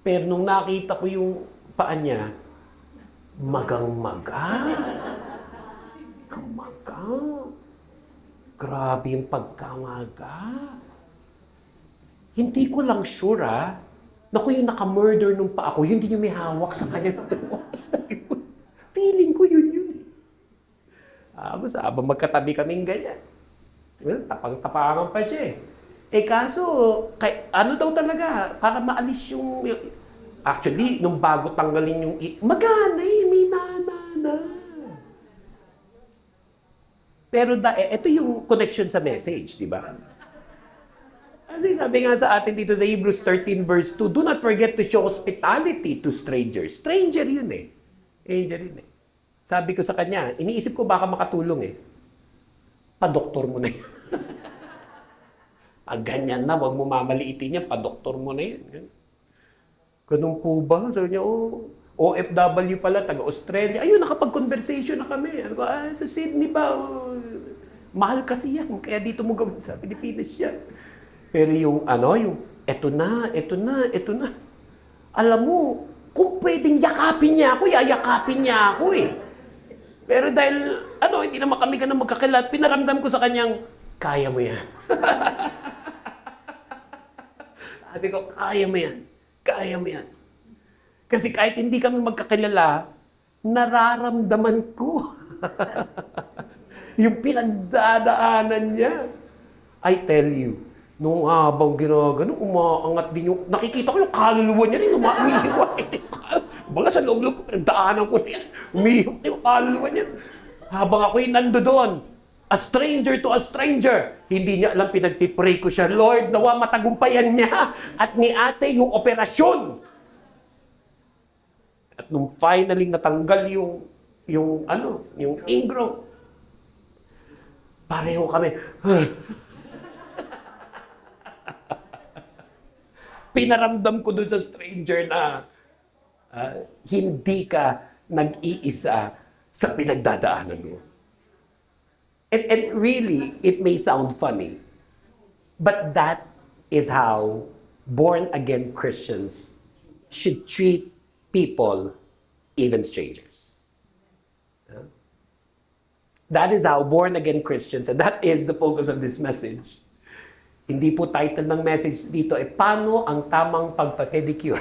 Pero nung nakita ko yung paa niya, magang-maga. Grabe yung pagkamaga. Hindi ko lang sure na kung yung naka-murder nung paa ko, hindi yung may hawak sa kanya. Feeling ko yun. Habang magkatabi kaming ganyan. Tapang-tapangan pa siya kaso, ano daw talaga, para maalis yung actually, nung bago tanggalin yung magana may nanana. Pero ito yung connection sa message, di ba? Kasi sabi nga sa atin dito sa Hebrews 13 verse 2, do not forget to show hospitality to strangers. Stranger yun Angel yun Sabi ko sa kanya, iniisip ko baka makatulong Pa-doktor mo na yun. Pag ganyan na, huwag mo mamaliitin yan, pa-doktor mo na yun. Ganun po ba? Sabi niya, OFW pala, taga-Australia. Ayun, nakapag-conversation na kami. Ano ko, sa Sydney ba? Mahal kasi yan, kaya dito mo gawin sa Pilipinas yan. Pero eto na. Alam mo, kung pwedeng yakapin niya ako, yayakapin niya ako Pero dahil, hindi naman kami ganun magkakilala, pinaramdam ko sa kanyang, kaya mo yan. Sabi ko, kaya mo yan. Kasi kahit hindi kami magkakilala, nararamdaman ko yung pinagdadaanan niya. I tell you, nung habang ginagano, umaangat din yung, nakikita ko yung kaluluwa niya rin, umihiwa. Baga sa loob-loob ko, pinagdaanan ko rin, umihiwa yung kaluluwa niya. Habang ako'y nando doon, a stranger to a stranger, hindi niya alam, pinagpipray ko siya, Lord, nawa matagumpayan niya at ni ate yung operasyon. At nung finally natanggal yung ingrown, pareho kami, pinaramdam ko doon sa stranger na hindi ka nag-iisa sa pinagdadaanan mo. And really, it may sound funny, but that is how born-again Christians should treat people, even strangers. That is how born-again Christians, and that is the focus of this message. Hindi po title ng message dito paano ang tamang pagpa-pedicure.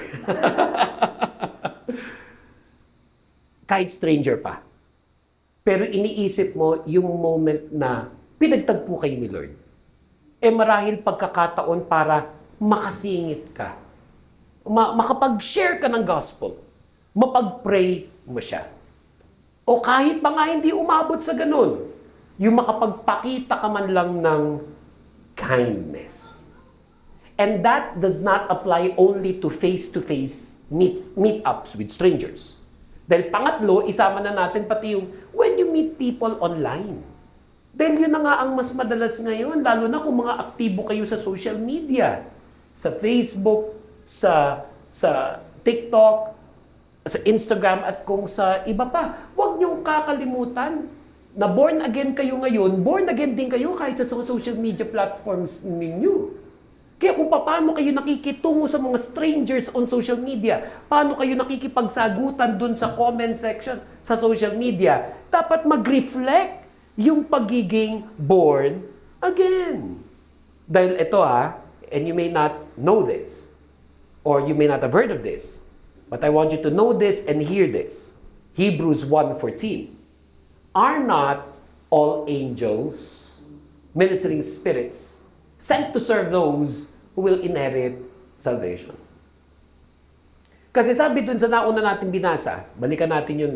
Kahit stranger pa. Pero iniisip mo yung moment na pinagtagpo kayo ni Lord. Marahil pagkakataon para makasingit ka. Makapag-share ka ng gospel. Mapag-pray mo siya. O kahit pa nga hindi umabot sa ganun, yung makapagpakita ka man lang ng kindness. And that does not apply only to face-to-face meet-ups with strangers. Dahil pangatlo, isama na natin pati yung when you meet people online. Dahil yun na nga ang mas madalas ngayon, lalo na kung mga aktibo kayo sa social media, sa Facebook, sa TikTok, sa Instagram at kung sa iba pa. Huwag niyong kakalimutan na born again kayo ngayon, born again din kayo kahit sa social media platforms ninyo. Kaya kung paano kayo nakikitungo sa mga strangers on social media, paano kayo nakikipagsagutan dun sa comment section sa social media, dapat mag-reflect yung pagiging born again. Dahil ito and you may not know this, or you may not have heard of this, but I want you to know this and hear this. Hebrews 1:14. Are not all angels ministering spirits sent to serve those who will inherit salvation? Kasi sabi dun sa nauna natin binasa, balikan natin yun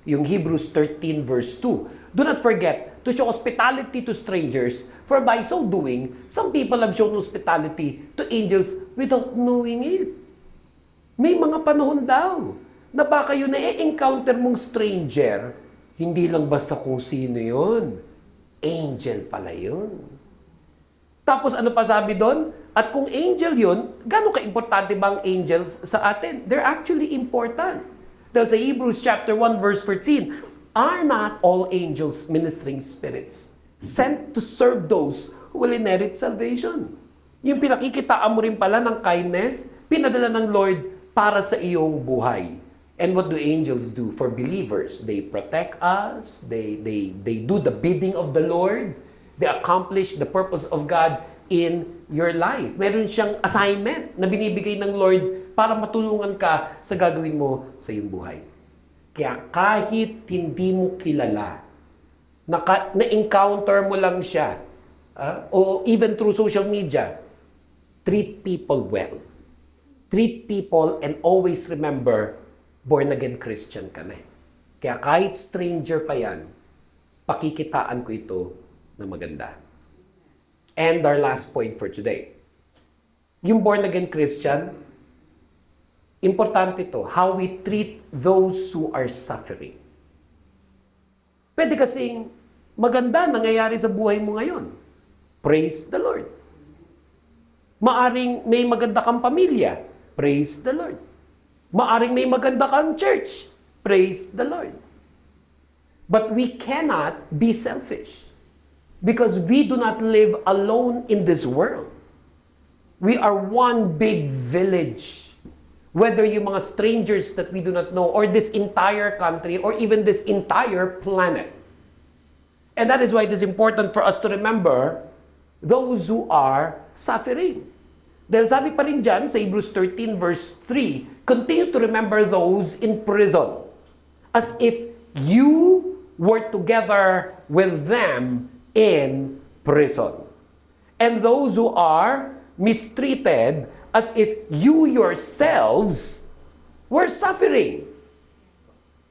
yung Hebrews 13 verse 2. Do not forget to show hospitality to strangers, for by so doing, some people have shown hospitality to angels without knowing it. May mga panahon daw na baka yun na-encounter mong stranger, hindi lang basta kung sino yun. Angel pala yun. Tapos ano pa sabi doon? At kung angel yun, gano'ng ka-importante ba ang angels sa atin? They're actually important. Dahil sa Hebrews chapter 1 verse 14, are not all angels ministering spirits sent to serve those who will inherit salvation? Yung pinakikitaan mo rin pala ng kindness, pinadala ng Lord para sa iyong buhay. And what do angels do for believers? They protect us, they do the bidding of the Lord, they accomplish the purpose of God in your life. Meron siyang assignment na binibigay ng Lord para matulungan ka sa gagawin mo sa iyong buhay. Kaya kahit hindi mo kilala, na-encounter mo lang siya, o even through social media, treat people well. Treat people and always remember, born-again Christian ka na. Kaya kahit stranger pa yan, pakikitaan ko ito na maganda. And our last point for today. Yung born-again Christian, importante ito, how we treat those who are suffering. Pwede kasing maganda nangyayari sa buhay mo ngayon. Praise the Lord. Maaring may maganda kang pamilya. Praise the Lord. Maaring may maganda kang church. Praise the Lord. But we cannot be selfish because we do not live alone in this world. We are one big village. Whether yung mga strangers that we do not know, or this entire country, or even this entire planet. And that is why it is important for us to remember those who are suffering. Dahil sabi pa rin dyan sa Hebrews 13 verse 3, continue to remember those in prison, as if you were together with them in prison. And those who are mistreated, as if you yourselves were suffering.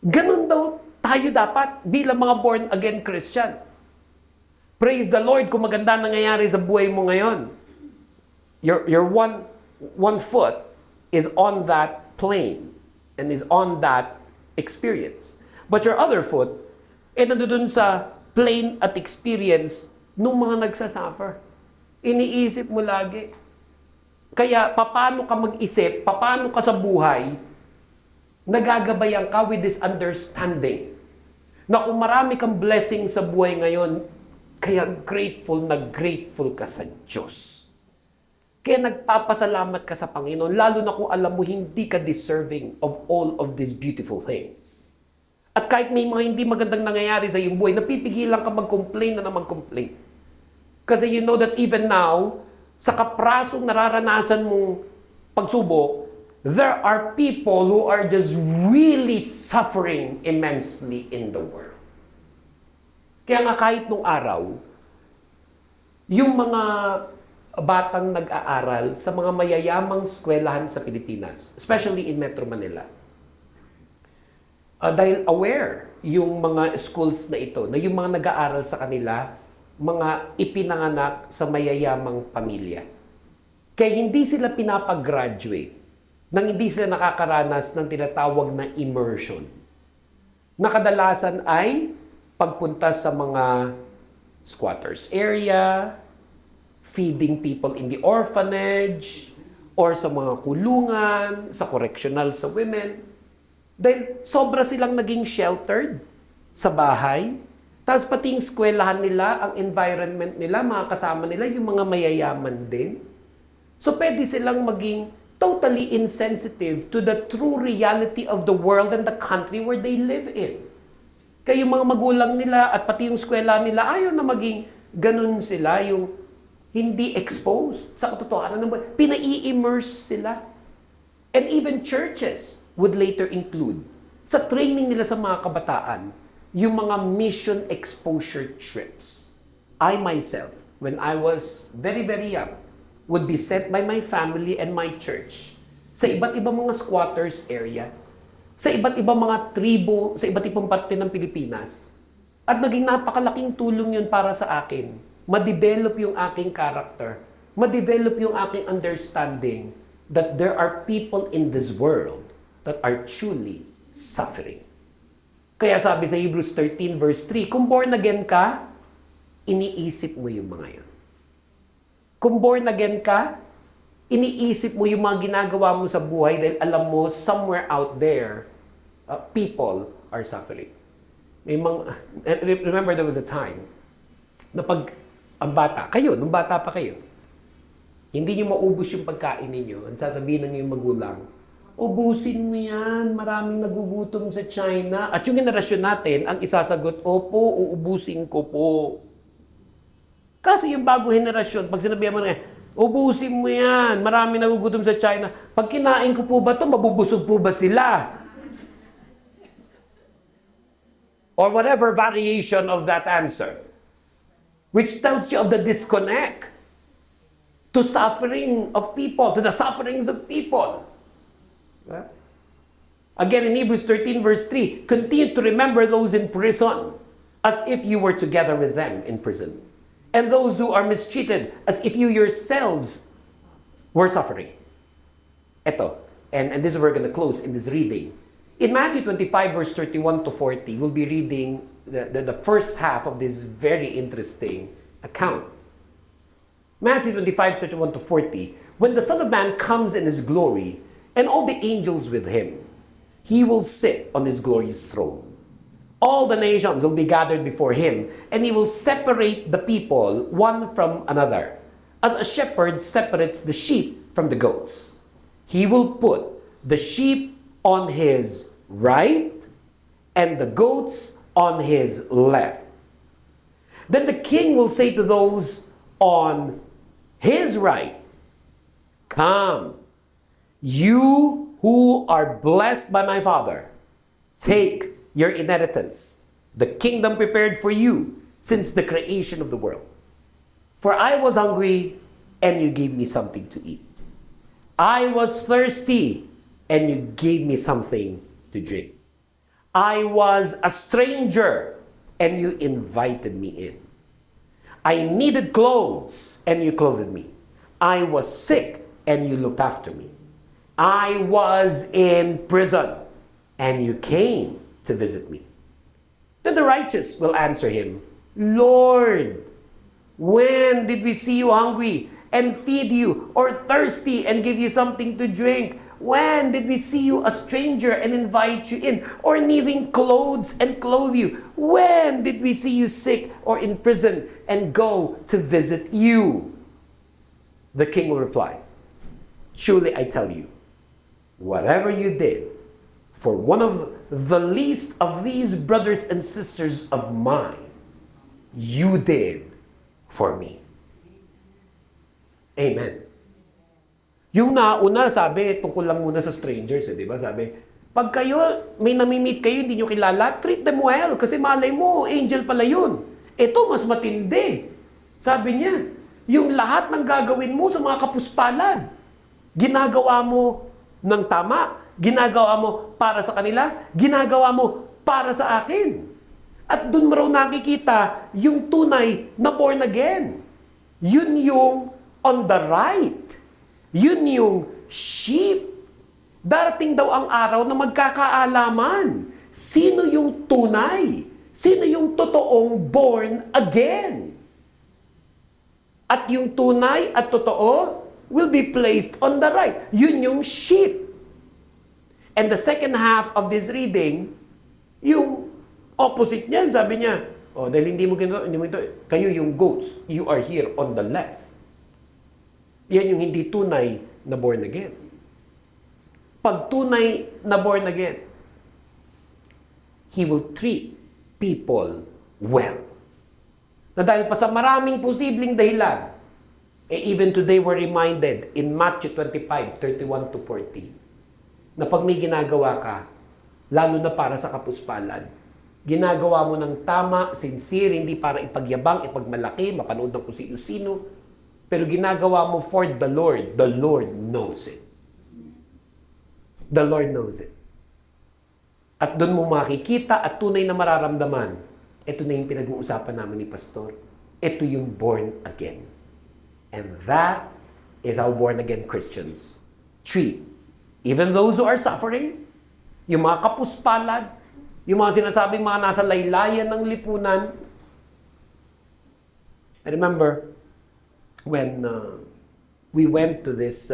Ganun daw tayo dapat bilang mga born-again Christian. Praise the Lord kung maganda nangyayari sa buhay mo ngayon. Your one foot is on that plane and is on that experience. But your other foot, nandun sa plane at experience nung mga nagsasuffer. Iniisip mo lagi. Kaya, paano ka mag-isip, paano ka sa buhay, nagagabayan ka with this understanding na kung marami kang blessing sa buhay ngayon, kaya grateful ka sa Diyos. Kaya nagpapasalamat ka sa Panginoon, lalo na kung alam mo hindi ka deserving of all of these beautiful things. At kahit may mga hindi magandang nangyayari sa iyong buhay, napipigilan ka mag-complain na mag-complain. Kasi you know that even now, sa kaprasong nararanasan mong pagsubok, there are people who are just really suffering immensely in the world. Kaya nga kahit nung araw, yung mga batang nag-aaral sa mga mayayamang eskwelahan sa Pilipinas, especially in Metro Manila. Dahil aware yung mga schools na ito, na yung mga nag-aaral sa kanila, mga ipinanganak sa mayayamang pamilya. Kaya hindi sila pinapag-graduate, nang hindi sila nakakaranas ng tinatawag na immersion. Na kadalasan ay pagpunta sa mga squatters area, feeding people in the orphanage, or sa mga kulungan, sa correctional sa women. Dahil sobra silang naging sheltered sa bahay. Tapos pati yung eskwelahan nila, ang environment nila, mga kasama nila, yung mga mayayaman din. So pwede silang maging totally insensitive to the true reality of the world and the country where they live in. Kaya yung mga magulang nila at pati yung eskwela nila, ayaw na maging ganun sila, yung hindi exposed sa katotohanan ng buhay. Pinai-immerse sila. And even churches would later include sa training nila sa mga kabataan yung mga mission exposure trips. I myself, when I was very, very young, would be sent by my family and my church sa iba't ibang mga squatters area, sa iba't ibang mga tribo, sa iba't ibang parte ng Pilipinas. At naging napakalaking tulong yun para sa akin. Ma-develop yung aking character, ma-develop yung aking understanding that there are people in this world that are truly suffering. Kaya sabi sa Hebrews 13 verse 3, kung born again ka, iniisip mo yung mga yun. Kung born again ka, iniisip mo yung mga ginagawa mo sa buhay dahil alam mo somewhere out there, people are suffering. May mga, remember there was a time na pag ang bata, kayo, nung bata pa kayo, hindi nyo maubos yung pagkain ninyo, ang sasabihin ng yung magulang, ubusin mo yan, maraming nagugutom sa China. At yung generasyon natin, ang isasagot, opo, uubusin ko po. Kasi yung bago henerasyon, pag sinabihan mo na, ubusin mo yan, maraming nagugutom sa China. Pag kinain ko po ba ito, mabubusog po ba sila? Or whatever variation of that answer. Which tells you of the disconnect to suffering of people, to the sufferings of people. Again, in Hebrews 13 verse 3, continue to remember those in prison as if you were together with them in prison. And those who are mistreated as if you yourselves were suffering. Ito, and this is where we're going to close in this reading. In Matthew 25 verse 31 to 40, we'll be reading the first half of this very interesting account. Matthew 25, 31 to 40, when the Son of Man comes in His glory, and all the angels with Him, He will sit on His glorious throne. All the nations will be gathered before Him, and He will separate the people one from another, as a shepherd separates the sheep from the goats. He will put the sheep on His right, and the goats on His left. Then the King will say to those on His right, come, you who are blessed by my Father, take your inheritance, the kingdom prepared for you since the creation of the world. For I was hungry, and you gave me something to eat. I was thirsty, and you gave me something to drink. I was a stranger, and you invited me in. I needed clothes, and you clothed me. I was sick, and you looked after me. I was in prison, and you came to visit me. Then the righteous will answer him, Lord, when did we see you hungry and feed you, or thirsty and give you something to drink? When did we see you a stranger and invite you in, or needing clothes and clothe you? When did we see you sick or in prison and go to visit you? The king will reply, truly I tell you, whatever you did for one of the least of these brothers and sisters of mine, you did for me. Amen. Yung nauna, sabi, tungkol lang muna sa strangers, di ba? Sabi, pag kayo, may nami-meet kayo, hindi nyo kilala, treat them well. Kasi malay mo, angel pala yun. Ito, mas matindi. Sabi niya, yung lahat ng gagawin mo sa mga kapuspalad, ginagawa mo ng tama, ginagawa mo para sa kanila, ginagawa mo para sa akin. At doon mo raw nakikita yung tunay na born again. Yun yung on the right. Yun yung sheep. Darating daw ang araw na magkakaalaman. Sino yung tunay? Sino yung totoong born again? At yung tunay at totoo will be placed on the right. Yun yung sheep. And the second half of this reading, yung opposite niyan, sabi niya, dahil hindi mo ito, kayo yung goats, you are here on the left. Yan yung hindi tunay na born again. Pag tunay na born again, he will treat people well. Na dahil pa sa maraming posibleng dahilan, even today we're reminded in Matthew 25, 31 to 40, na pag may ginagawa ka, lalo na para sa kapuspalad, ginagawa mo ng tama, sincere, hindi para ipagyabang, ipagmalaki, mapanood ng kung sino-sino, pero ginagawa mo for the Lord knows it. The Lord knows it. At doon mo makikita at tunay na mararamdaman, ito na yung pinag-uusapan namin ni Pastor. Ito yung born again. And that is how born again Christians treat even those who are suffering, yung mga kapuspalad, yung mga sinasabing mga nasa laylayan ng lipunan. I remember when we went to this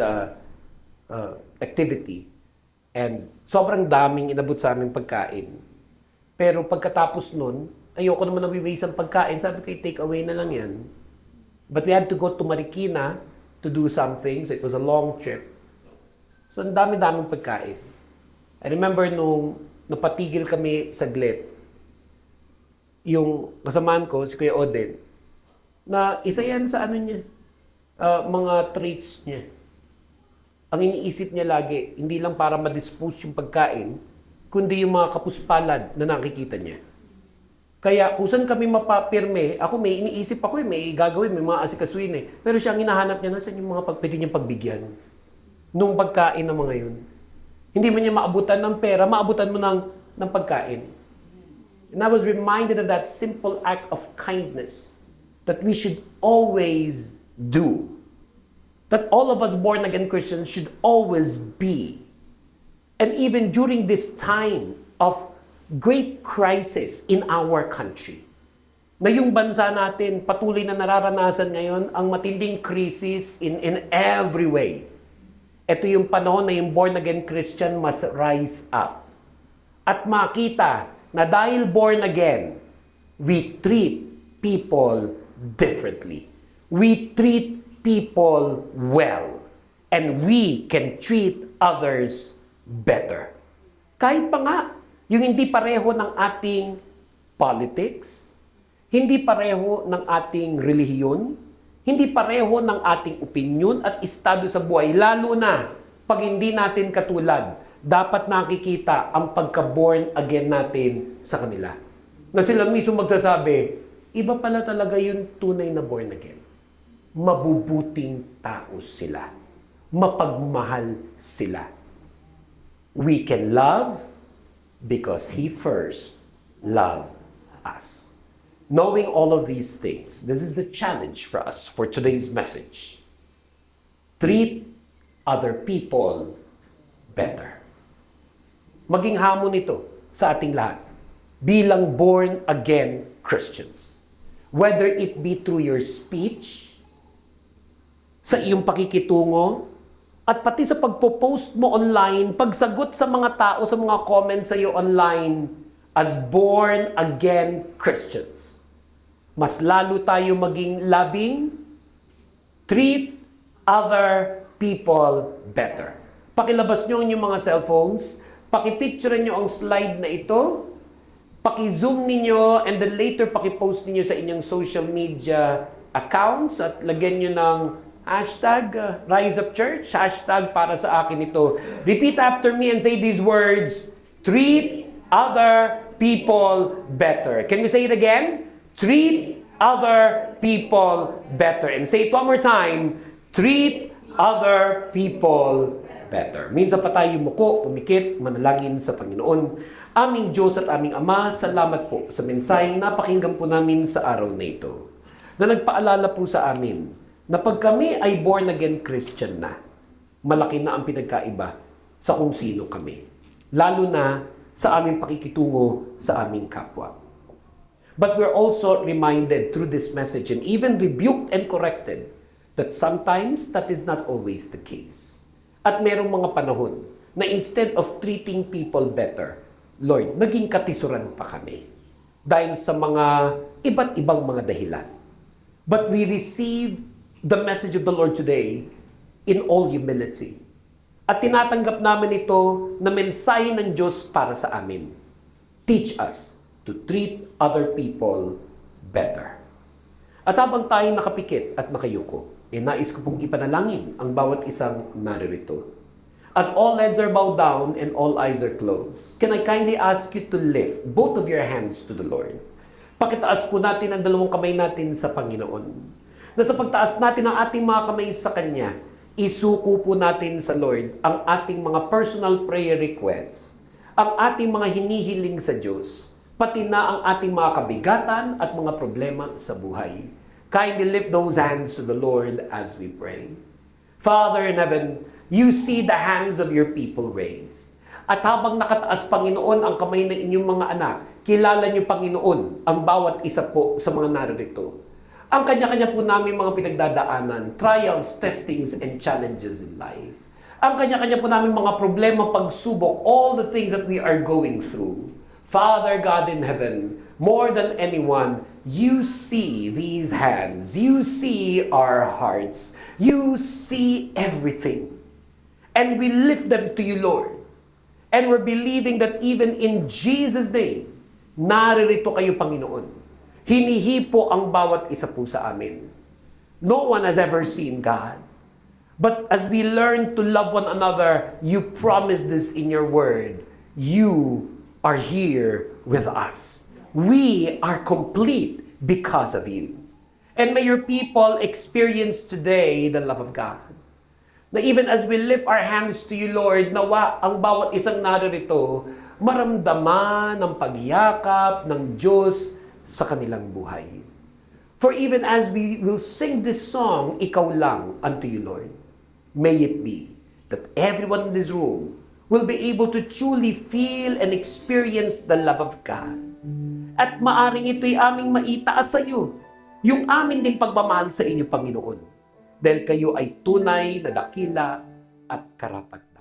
activity and sobrang daming inabot sa aming pagkain. Pero pagkatapos nun, ayoko naman nawi-waste ang pagkain. Sabi ko, take away na lang yan. But we had to go to Marikina to do something. So it was a long trip. So ang dami-daming pagkain. I remember nung napatigil kami saglit, yung kasamaan ko, si Kuya Oden, na isa yan sa ano niya, mga traits niya. Ang iniisip niya lagi, hindi lang para ma-dispose yung pagkain, kundi yung mga kapuspalad na nakikita niya. Kaya kung saan kami mapapirme, ako may iniisip ako may gagawin, may mga asikasuin eh. Pero siya ang hinahanap niya, nasan yung mga pwede niyang pagbigyan? Nung pagkain ng mga yun. Hindi mo niya maabutan ng pera, maabutan mo ng pagkain. And I was reminded of that simple act of kindness that we should always do. That all of us born-again Christians should always be. And even during this time of great crisis in our country, na yung bansa natin patuloy na nararanasan ngayon ang matinding crisis in every way. Ito yung panahon na yung born-again Christian must rise up. At makita na dahil born again, we treat people differently. We treat people well. And we can treat others better. Kahit pa nga, yung hindi pareho ng ating politics, hindi pareho ng ating relihiyon, hindi pareho ng ating opinyon at estado sa buhay, lalo na pag hindi natin katulad, dapat nakikita ang pagka-born again natin sa kanila. Na sila mismo magsasabi, iba pala talaga yung tunay na born again. Mabubuting tao sila. Mapagmahal sila. We can love because He first loved us. Knowing all of these things, this is the challenge for us for today's message. Treat other people better. Maging hamon ito sa ating lahat bilang born-again Christians. Whether it be through your speech, sa iyong pakikitungo, at pati sa pagpo-post mo online, pagsagot sa mga tao, sa mga comments sa iyo online, as born-again Christians. Mas lalo tayo maging loving, treat other people better. Pakilabas nyo ang inyong mga cellphones, pakipicture nyo ang slide na ito, paki-zoom ninyo, and then later paki-post ninyo sa inyong social media accounts at lagyan nyo ng hashtag Rise Up Church, hashtag para sa akin ito. Repeat after me and say these words, treat other people better. Can you say it again? Treat other people better. And say it one more time, treat other people better. Minsan pa tayo muko, pumikit, manalangin sa Panginoon. Aming Diyos at aming Ama, salamat po sa mensaheng napakinggan po namin sa araw na ito. Na nagpaalala po sa amin na pag kami ay born again Christian na, malaki na ang pinagkaiba sa kung sino kami. Lalo na sa aming pakikitungo sa aming kapwa. But we're also reminded through this message and even rebuked and corrected that sometimes that is not always the case. At merong mga panahon na instead of treating people better, Lord, naging katisuran pa kami dahil sa mga iba't ibang mga dahilan. But we receive the message of the Lord today in all humility. At tinatanggap namin ito na mensahe ng Diyos para sa amin. Teach us to treat other people better. At habang tayo nakapikit at nakayuko, nais ko pong ipanalangin ang bawat isang naririto. As all heads are bowed down and all eyes are closed, can I kindly ask you to lift both of your hands to the Lord? Pakitaas po natin ang dalawang kamay natin sa Panginoon. Na sa pagtaas natin ang ating mga kamay sa Kanya, isuko po natin sa Lord ang ating mga personal prayer requests, ang ating mga hinihiling sa Diyos, pati na ang ating mga kabigatan at mga problema sa buhay. Kindly lift those hands to the Lord as we pray. Father in heaven, you see the hands of your people raised. At habang nakataas, Panginoon, ang kamay ng inyong mga anak, kilala niyo, Panginoon, ang bawat isa po sa mga naririto. Ang kanya-kanya po namin mga pinagdadaanan, trials, testings, and challenges in life. Ang kanya-kanya po namin mga problema, pagsubok, all the things that we are going through. Father God in heaven, more than anyone, you see these hands. You see our hearts. You see everything. And we lift them to you, Lord. And we're believing that even in Jesus' name, naririto kayo, Panginoon. Hinihipo ang bawat isa po sa amin. No one has ever seen God. But as we learn to love one another, you promise this in your word. You are here with us. We are complete because of you. And may your people experience today the love of God. Na even as we lift our hands to you, Lord, nawa ang bawat isang naririto, maramdaman ang pagyakap ng Diyos sa kanilang buhay. For even as we will sing this song, Ikaw Lang unto you, Lord, may it be that everyone in this room will be able to truly feel and experience the love of God. At maaring ito'y aming maitaas sa iyo, yung amin din pagmamahal sa inyo, Panginoon. Dahil kayo ay tunay na dakila at karapat